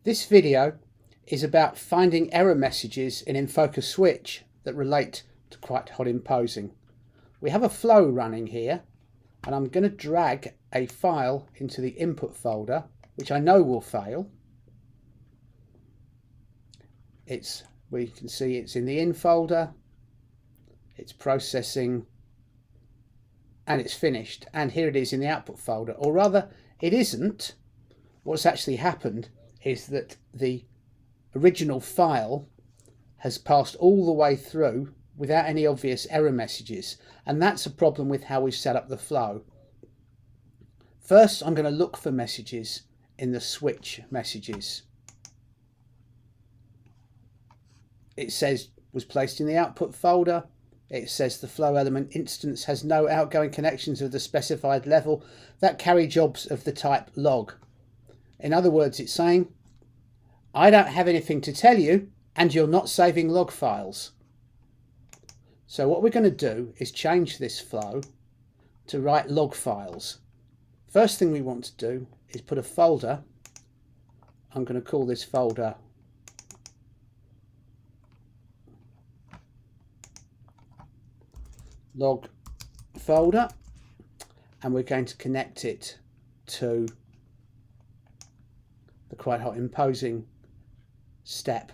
This video is about finding error messages in Enfocus switch that relate to quite hot imposing. We have a flow running here, and I'm going to drag a file into the input folder, which I know will fail. We can see it's in the in folder, it's processing, and it's finished. And here it is in the output folder, or rather it isn't. What's actually happened is that the original file has passed all the way through without any obvious error messages, and that's a problem with how we've set up the flow. First, I'm going to look for messages in the switch messages. It says was placed in the output folder. It says the flow element instance has no outgoing connections of the specified level that carry jobs of the type log. In other words, it's saying, I don't have anything to tell you, and you're not saving log files. So what we're going to do is change this flow to write log files. First thing we want to do is put a folder. I'm going to call this folder log folder, and we're going to connect it to the quite hot imposing step.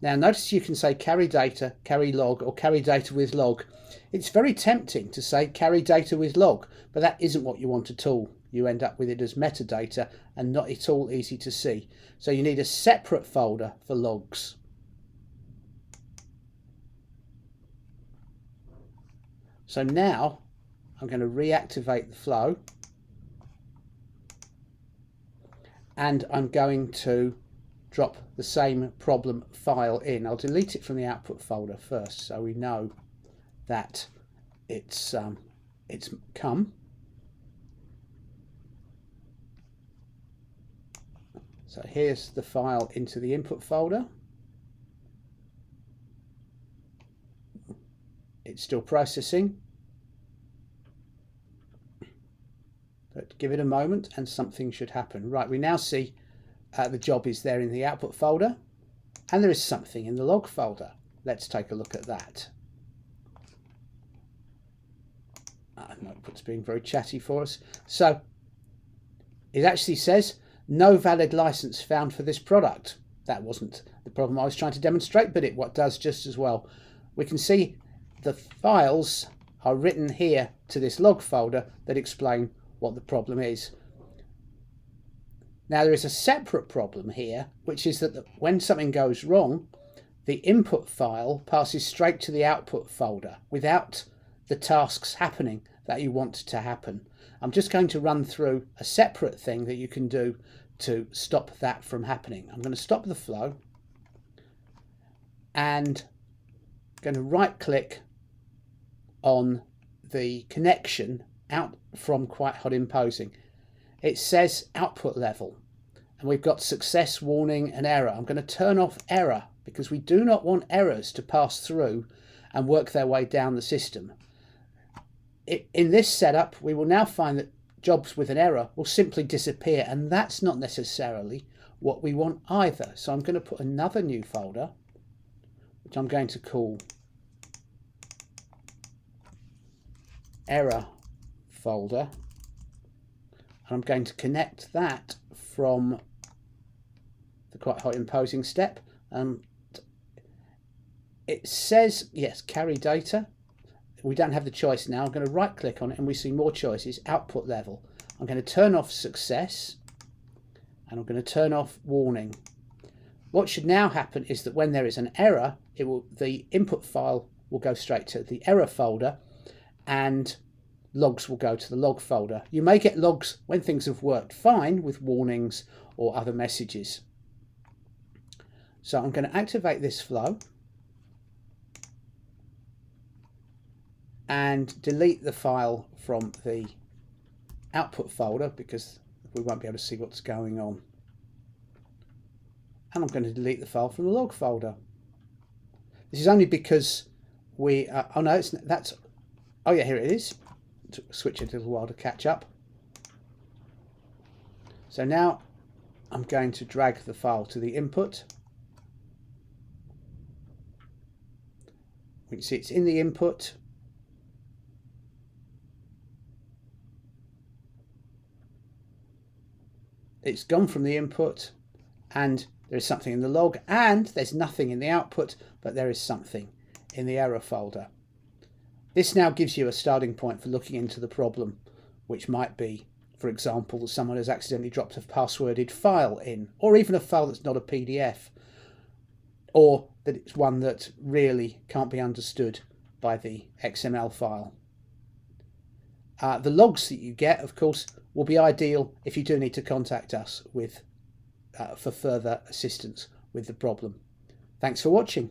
Now notice you can say carry data, carry log, or carry data with log. It's very tempting to say carry data with log, but that isn't what you want at all. You end up with it as metadata and not at all easy to see. So you need a separate folder for logs. So now I'm going to reactivate the flow, and I'm going to drop the same problem file in. I'll delete it from the output folder first so we know that it's come. So here's the file into the input folder. It's still processing, but give it a moment and something should happen. Right, we now see the job is there in the output folder, and there is something in the log folder. Let's take a look at that. Notebook's being very chatty for us. So it actually says no valid license found for this product. That wasn't the problem I was trying to demonstrate, but it does just as well. We can see the files are written here to this log folder that explain what the problem is. Now there is a separate problem here, which is that when something goes wrong, the input file passes straight to the output folder without the tasks happening that you want to happen. I'm just going to run through a separate thing that you can do to stop that from happening. I'm going to stop the flow and I'm going to right click on the connection out from quite hot imposing. It says output level, and we've got success, warning, and error. I'm going to turn off error because we do not want errors to pass through and work their way down the system. In this setup, we will now find that jobs with an error will simply disappear, and that's not necessarily what we want either. So I'm going to put another new folder, which I'm going to call error folder, and I'm going to connect that from the quite hot imposing step. It says yes, carry data. We don't have the choice now. I'm going to right click on it and we see more choices. Output level. I'm going to turn off success, and I'm going to turn off warning. What should now happen is that when there is an error, the input file will go straight to the error folder, and logs will go to the log folder. You may get logs when things have worked fine with warnings or other messages. So I'm going to activate this flow and delete the file from the output folder because we won't be able to see what's going on. And I'm going to delete the file from the log folder. This is only because we oh no, oh yeah, here it is. Switch it a little while to catch up. So now I'm going to drag the file to the input. We can see it's in the input. It's gone from the input, and there is something in the log, and there's nothing in the output, but there is something in the error folder. This now gives you a starting point for looking into the problem, which might be, for example, that someone has accidentally dropped a passworded file in, or even a file that's not a PDF, or that it's one that really can't be understood by the XML file. The logs that you get, of course, will be ideal if you do need to contact us with for further assistance with the problem. Thanks for watching.